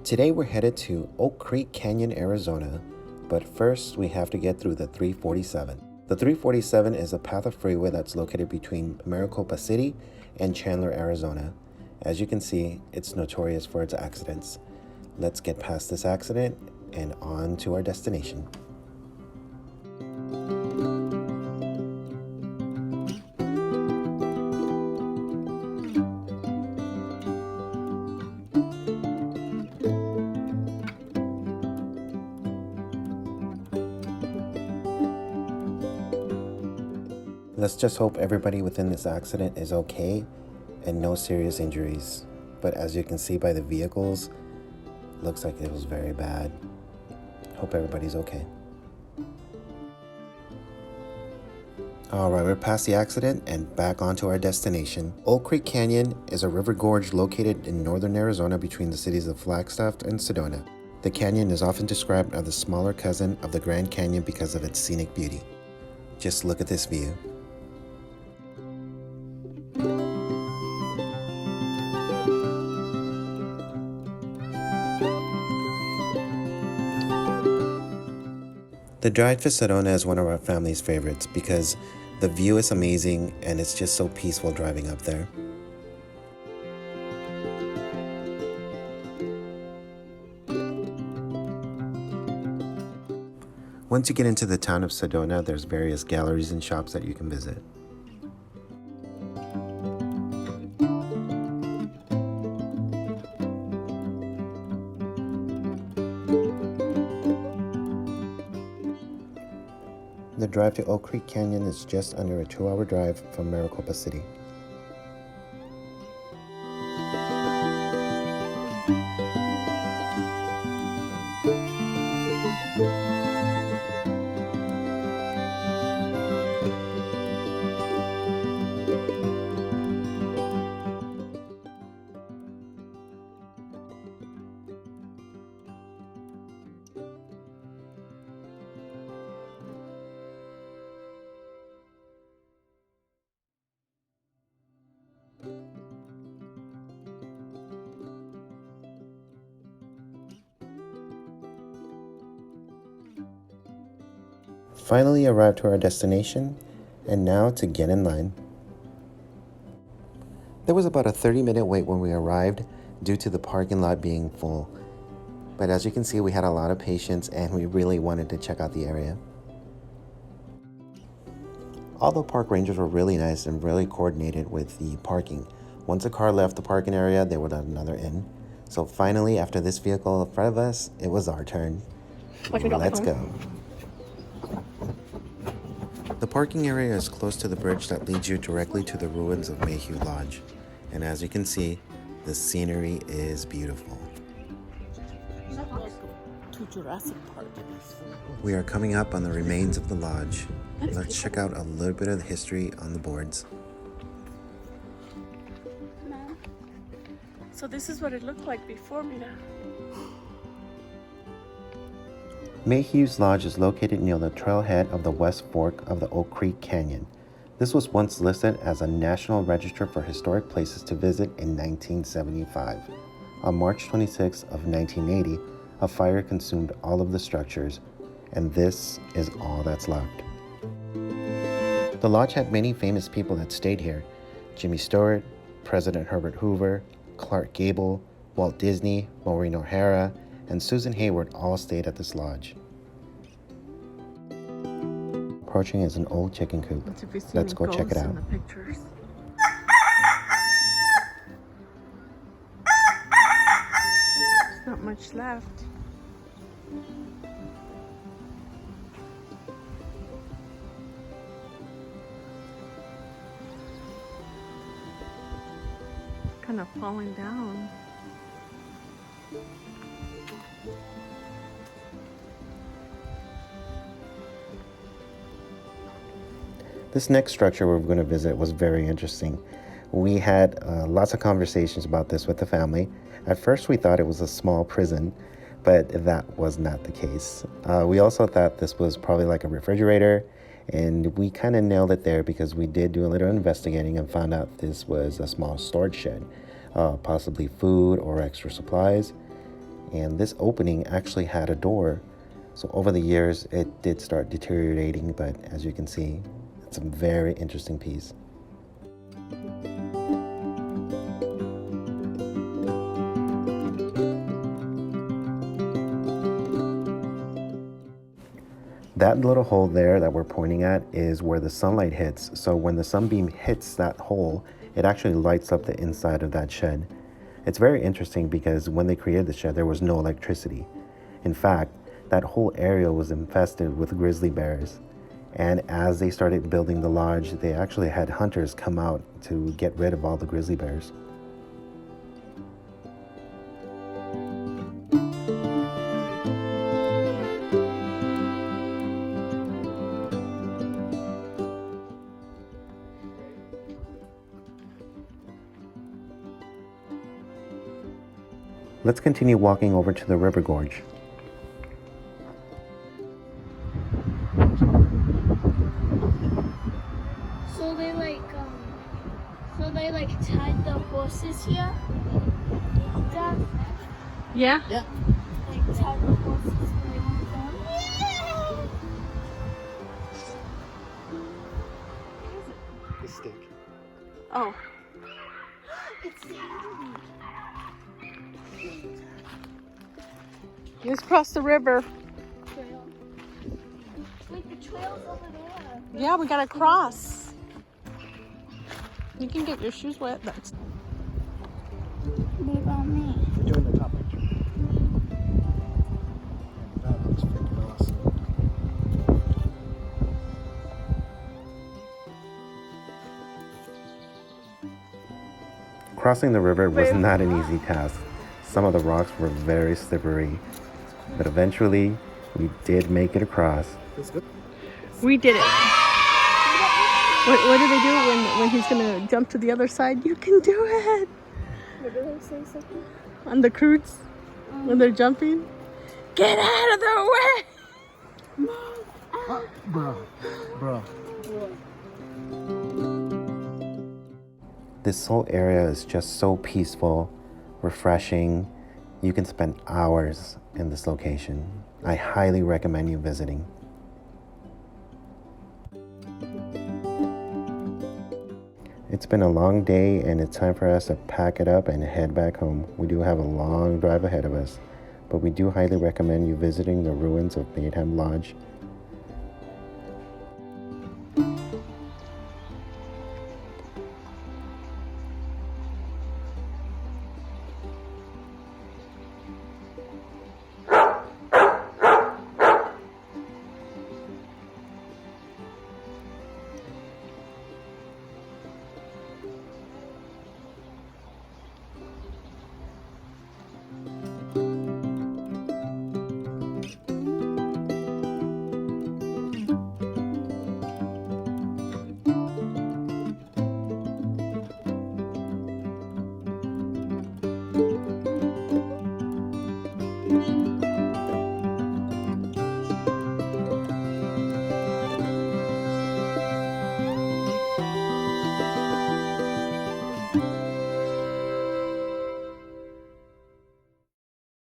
Today we're headed to Oak Creek Canyon, Arizona, but first we have to get through the 347. The 347 is a path of freeway that's located between Maricopa City and Chandler, Arizona. As you can see, it's notorious for its accidents. Let's get past this accident and on to our destination. Let's just hope everybody within this accident is okay and no serious injuries. But as you can see by the vehicles, looks like it was very bad. Hope everybody's okay. Alright, we're past the accident and back onto our destination. Oak Creek Canyon is a river gorge located in northern Arizona between the cities of Flagstaff and Sedona. The canyon is often described as the smaller cousin of the Grand Canyon because of its scenic beauty. Just look at this view. The drive to Sedona is one of our family's favorites because the view is amazing and it's just so peaceful driving up there. Once you get into the town of Sedona, there's various galleries and shops that you can visit. The drive to Oak Creek Canyon is just under a 2-hour drive from Maricopa City. Finally arrived to our destination, and now to get in line. There was about a 30-minute wait when we arrived due to the parking lot being full. But as you can see, we had a lot of patience and we really wanted to check out the area. All the park rangers were really nice and really coordinated with the parking. Once a car left the parking area, they would let another in. So finally, after this vehicle in front of us, it was our turn. Let's go. The parking area is close to the bridge that leads you directly to the ruins of Mayhew Lodge. And as you can see, the scenery is beautiful. To Jurassic Park. We are coming up on the remains of the lodge. Let's check out a little bit of the history on the boards. Mom. So this is what it looked like before, Mira. Mayhew's Lodge is located near the trailhead of the West Fork of the Oak Creek Canyon. This was once listed as a National Register for Historic Places to Visit in 1975. On March 26 of 1980, a fire consumed all of the structures, and this is all that's left. The lodge had many famous people that stayed here. Jimmy Stewart, President Herbert Hoover, Clark Gable, Walt Disney, Maureen O'Hara, and Susan Hayward all stayed at this lodge. Approaching is an old chicken coop. Let's go check it out. There's not much left. Kind of falling down. This next structure we're going to visit was very interesting. We had lots of conversations about this with the family. At first we thought it was a small prison, but that was not the case. We also thought this was probably like a refrigerator, and we kind of nailed it there because we did do a little investigating and found out this was a small storage shed. possibly food or extra supplies. And this opening actually had a door. So over the years, it did start deteriorating, but as you can see, it's a very interesting piece. That little hole there that we're pointing at is where the sunlight hits. So when the sunbeam hits that hole, it actually lights up the inside of that shed. It's very interesting because when they created the shed, there was no electricity. In fact, that whole area was infested with grizzly bears. And as they started building the lodge, they actually had hunters come out to get rid of all the grizzly bears. Let's continue walking over to the river gorge. So they tied the horses here. Dad, Yeah? like tied the horses like that. The stake. Oh. It's down. Let's cross the river. Trail. Wait, the trail's over there. Yeah, we gotta cross. You can get your shoes wet. That's What about me? You're doing the top picture. And that looks freaking awesome. Crossing the river was not an easy task. Some of the rocks were very slippery, but eventually we did make it across. It's good. we did it. What do they do when he's gonna jump to the other side? You can do it What did I say something? on the cruise when they're jumping. Get out of the way! Bro. This whole area is just so peaceful, refreshing. You can spend hours in this location. I highly recommend you visiting. It's been a long day and it's time for us to pack it up and head back home. We do have a long drive ahead of us, but we do highly recommend you visiting the ruins of Batham Lodge